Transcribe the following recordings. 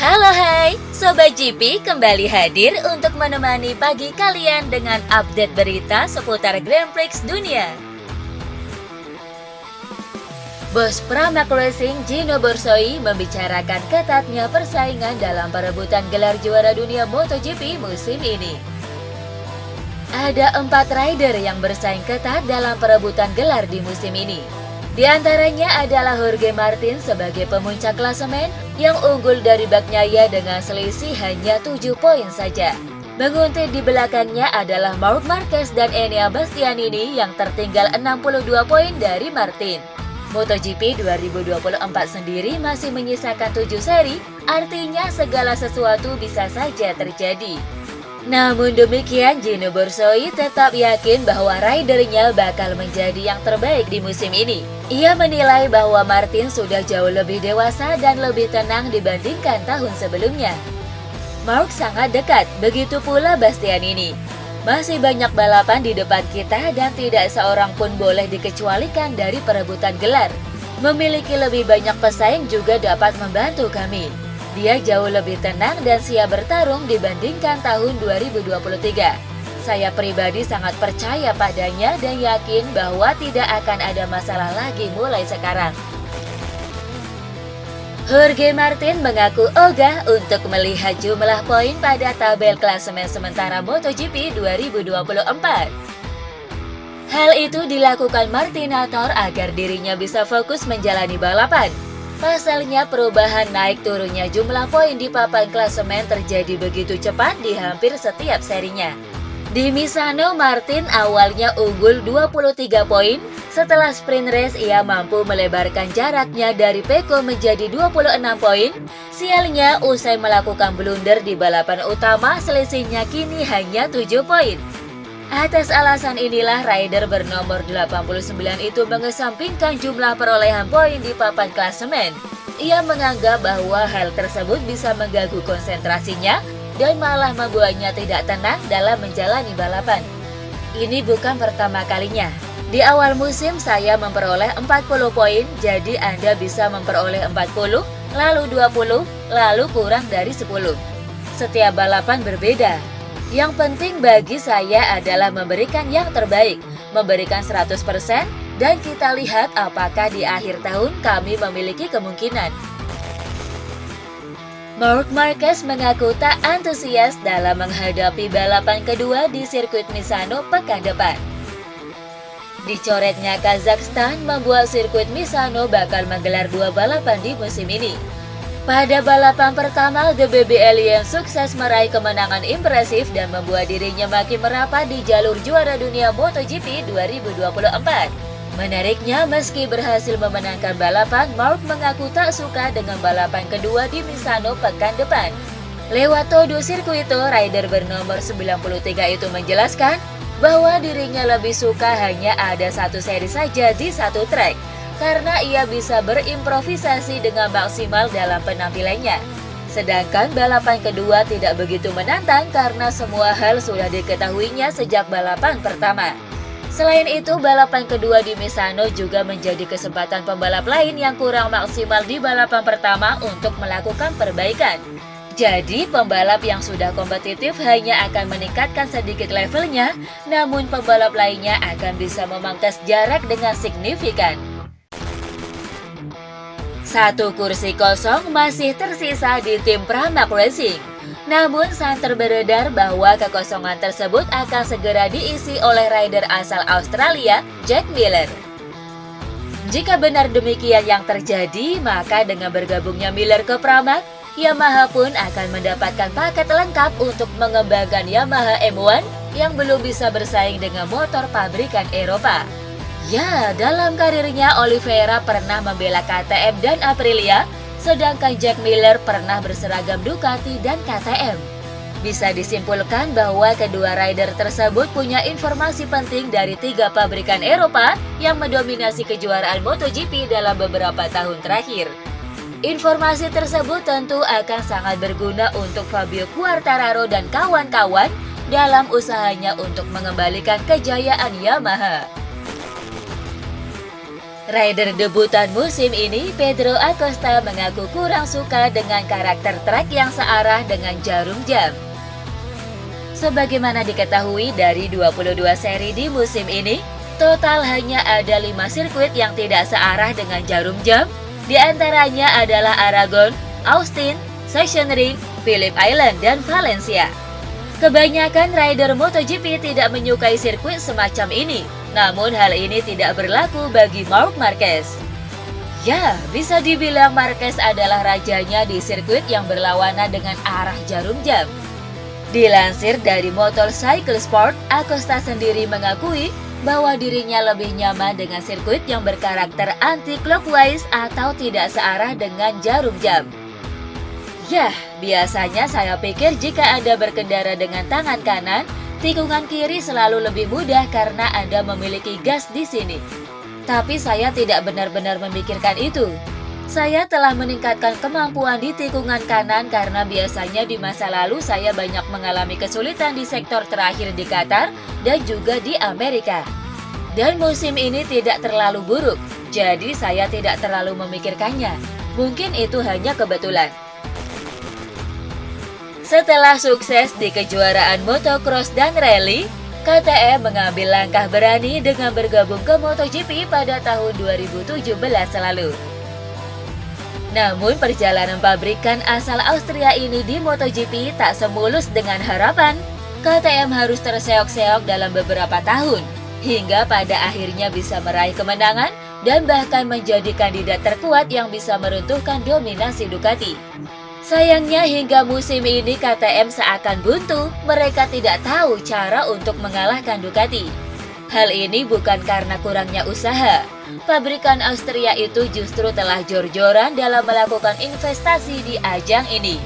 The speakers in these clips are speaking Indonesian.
Halo hai, Sobat GP kembali hadir untuk menemani pagi kalian dengan update berita seputar Grand Prix dunia. Bos Pramac Racing Gino Borsoi membicarakan ketatnya persaingan dalam perebutan gelar juara dunia MotoGP musim ini. Ada 4 rider yang bersaing ketat dalam perebutan gelar di musim ini. Di antaranya adalah Jorge Martin sebagai pemuncak klasemen yang unggul dari Bagnaia dengan selisih hanya 7 poin saja. Menguntit di belakangnya adalah Marc Marquez dan Enea Bastianini yang tertinggal 62 poin dari Martin. MotoGP 2024 sendiri masih menyisakan 7 seri, artinya segala sesuatu bisa saja terjadi. Namun demikian, Gino Borsoi tetap yakin bahwa ridernya bakal menjadi yang terbaik di musim ini. Ia menilai bahwa Martin sudah jauh lebih dewasa dan lebih tenang dibandingkan tahun sebelumnya. Marc sangat dekat, begitu pula Bastianini. Masih banyak balapan di depan kita dan tidak seorang pun boleh dikecualikan dari perebutan gelar. Memiliki lebih banyak pesaing juga dapat membantu kami. Dia jauh lebih tenang dan siap bertarung dibandingkan tahun 2023. Saya pribadi sangat percaya padanya dan yakin bahwa tidak akan ada masalah lagi mulai sekarang. Jorge Martin mengaku ogah untuk melihat jumlah poin pada tabel klasemen sementara MotoGP 2024. Hal itu dilakukan Martinator agar dirinya bisa fokus menjalani balapan. Pasalnya perubahan naik turunnya jumlah poin di papan klasemen terjadi begitu cepat di hampir setiap serinya. Di Misano, Martin awalnya unggul 23 poin. Setelah sprint race, ia mampu melebarkan jaraknya dari Pecco menjadi 26 poin. Sialnya, usai melakukan blunder di balapan utama, selisihnya kini hanya 7 poin. Atas alasan inilah rider bernomor 89 itu mengesampingkan jumlah perolehan poin di papan klasemen. Ia menganggap bahwa hal tersebut bisa mengganggu konsentrasinya dan malah membuatnya tidak tenang dalam menjalani balapan. Ini bukan pertama kalinya. Di awal musim saya memperoleh 40 poin, jadi Anda bisa memperoleh 40, lalu 20, lalu kurang dari 10. Setiap balapan berbeda. Yang penting bagi saya adalah memberikan yang terbaik, memberikan 100%, dan kita lihat apakah di akhir tahun kami memiliki kemungkinan. Marc Marquez mengaku tak antusias dalam menghadapi balapan kedua di sirkuit Misano pekan depan. Dicoretnya Kazakhstan membuat sirkuit Misano bakal menggelar 2 balapan di musim ini. Pada balapan pertama, The Baby Alien sukses meraih kemenangan impresif dan membuat dirinya makin merapat di jalur juara dunia MotoGP 2024. Menariknya, meski berhasil memenangkan balapan, Marc mengaku tak suka dengan balapan kedua di Misano pekan depan. Lewat Todo Circuito, rider bernomor 93 itu menjelaskan bahwa dirinya lebih suka hanya ada 1 seri saja di 1 trek, karena ia bisa berimprovisasi dengan maksimal dalam penampilannya. Sedangkan balapan kedua tidak begitu menantang karena semua hal sudah diketahuinya sejak balapan pertama. Selain itu, balapan kedua di Misano juga menjadi kesempatan pembalap lain yang kurang maksimal di balapan pertama untuk melakukan perbaikan. Jadi, pembalap yang sudah kompetitif hanya akan meningkatkan sedikit levelnya, namun pembalap lainnya akan bisa memangkas jarak dengan signifikan. 1 kursi kosong masih tersisa di tim Pramac Racing. Namun santer beredar bahwa kekosongan tersebut akan segera diisi oleh rider asal Australia, Jack Miller. Jika benar demikian yang terjadi, maka dengan bergabungnya Miller ke Pramac, Yamaha pun akan mendapatkan paket lengkap untuk mengembangkan Yamaha M1 yang belum bisa bersaing dengan motor pabrikan Eropa. Ya, dalam karirnya Oliveira pernah membela KTM dan Aprilia, sedangkan Jack Miller pernah berseragam Ducati dan KTM. Bisa disimpulkan bahwa kedua rider tersebut punya informasi penting dari 3 pabrikan Eropa yang mendominasi kejuaraan MotoGP dalam beberapa tahun terakhir. Informasi tersebut tentu akan sangat berguna untuk Fabio Quartararo dan kawan-kawan dalam usahanya untuk mengembalikan kejayaan Yamaha. Rider debutan musim ini, Pedro Acosta mengaku kurang suka dengan karakter trek yang searah dengan jarum jam. Sebagaimana diketahui dari 22 seri di musim ini, total hanya ada 5 sirkuit yang tidak searah dengan jarum jam. Di antaranya adalah Aragon, Austin, Sachsenring, Phillip Island, dan Valencia. Kebanyakan rider MotoGP tidak menyukai sirkuit semacam ini, namun hal ini tidak berlaku bagi Marc Marquez. Ya, bisa dibilang Marquez adalah rajanya di sirkuit yang berlawanan dengan arah jarum jam. Dilansir dari Motorcycle Sport, Acosta sendiri mengakui bahwa dirinya lebih nyaman dengan sirkuit yang berkarakter anti-clockwise atau tidak searah dengan jarum jam. Yah, biasanya saya pikir jika Anda berkendara dengan tangan kanan, tikungan kiri selalu lebih mudah karena Anda memiliki gas di sini. Tapi saya tidak benar-benar memikirkan itu. Saya telah meningkatkan kemampuan di tikungan kanan karena biasanya di masa lalu saya banyak mengalami kesulitan di sektor terakhir di Qatar dan juga di Amerika. Dan musim ini tidak terlalu buruk, jadi saya tidak terlalu memikirkannya. Mungkin itu hanya kebetulan. Setelah sukses di kejuaraan motocross dan rally, KTM mengambil langkah berani dengan bergabung ke MotoGP pada tahun 2017 lalu. Namun perjalanan pabrikan asal Austria ini di MotoGP tak semulus dengan harapan. KTM harus terseok-seok dalam beberapa tahun, hingga pada akhirnya bisa meraih kemenangan dan bahkan menjadi kandidat terkuat yang bisa meruntuhkan dominasi Ducati. Sayangnya hingga musim ini KTM seakan buntu, mereka tidak tahu cara untuk mengalahkan Ducati. Hal ini bukan karena kurangnya usaha. Pabrikan Austria itu justru telah jor-joran dalam melakukan investasi di ajang ini.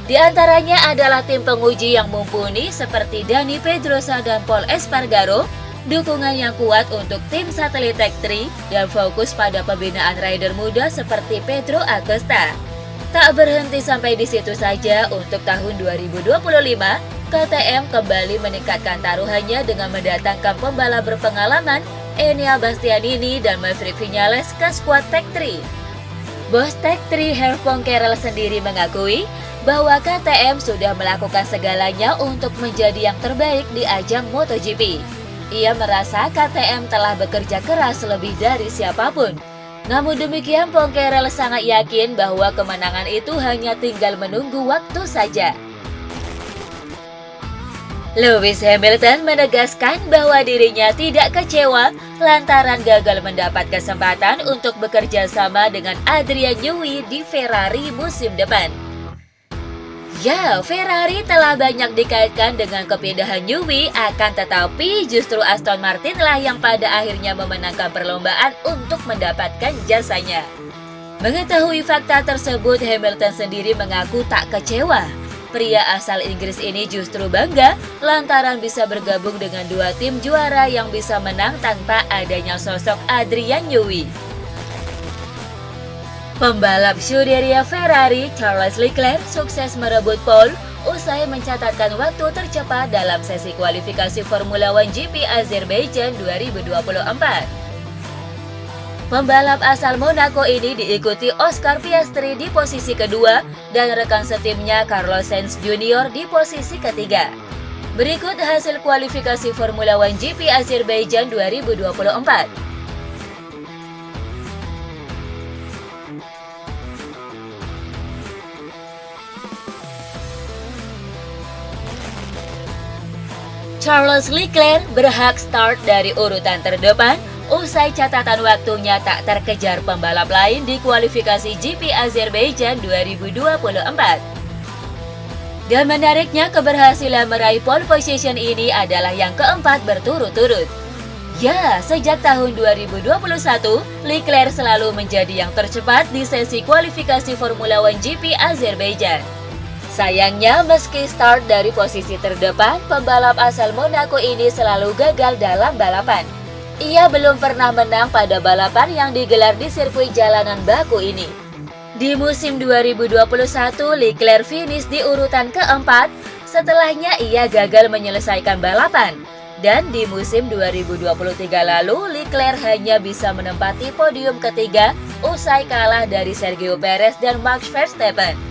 Di antaranya adalah tim penguji yang mumpuni seperti Dani Pedrosa dan Pol Espargaro, dukungan yang kuat untuk tim satelit Tech3, dan fokus pada pembinaan rider muda seperti Pedro Acosta. Tak berhenti sampai di situ saja, untuk tahun 2025, KTM kembali meningkatkan taruhannya dengan mendatangkan pembalap berpengalaman Enea Bastianini dan Maverick Viñales ke skuad Tech3. Bos Tech3 Hervé Carrel sendiri mengakui bahwa KTM sudah melakukan segalanya untuk menjadi yang terbaik di ajang MotoGP. Ia merasa KTM telah bekerja keras lebih dari siapapun. Namun demikian, Poncarel sangat yakin bahwa kemenangan itu hanya tinggal menunggu waktu saja. Lewis Hamilton menegaskan bahwa dirinya tidak kecewa lantaran gagal mendapat kesempatan untuk bekerja sama dengan Adrian Newey di Ferrari musim depan. Ya, Ferrari telah banyak dikaitkan dengan kepindahan Newey, akan tetapi justru Aston Martin lah yang pada akhirnya memenangkan perlombaan untuk mendapatkan jasanya. Mengetahui fakta tersebut, Hamilton sendiri mengaku tak kecewa. Pria asal Inggris ini justru bangga lantaran bisa bergabung dengan dua tim juara yang bisa menang tanpa adanya sosok Adrian Newey. Pembalap Scuderia Ferrari Charles Leclerc sukses merebut pole usai mencatatkan waktu tercepat dalam sesi kualifikasi Formula One GP Azerbaijan 2024. Pembalap asal Monaco ini diikuti Oscar Piastri di posisi kedua dan rekan setimnya Carlos Sainz Jr. di posisi ketiga. Berikut hasil kualifikasi Formula One GP Azerbaijan 2024. Charles Leclerc berhak start dari urutan terdepan usai catatan waktunya tak terkejar pembalap lain di kualifikasi GP Azerbaijan 2024. Dan menariknya, keberhasilan meraih pole position ini adalah yang keempat berturut-turut. Ya, sejak tahun 2021, Leclerc selalu menjadi yang tercepat di sesi kualifikasi Formula One GP Azerbaijan. Sayangnya, meski start dari posisi terdepan, pembalap asal Monaco ini selalu gagal dalam balapan. Ia belum pernah menang pada balapan yang digelar di sirkuit jalanan baku ini. Di musim 2021, Leclerc finish di urutan keempat, setelahnya ia gagal menyelesaikan balapan. Dan di musim 2023 lalu, Leclerc hanya bisa menempati podium ketiga usai kalah dari Sergio Perez dan Max Verstappen.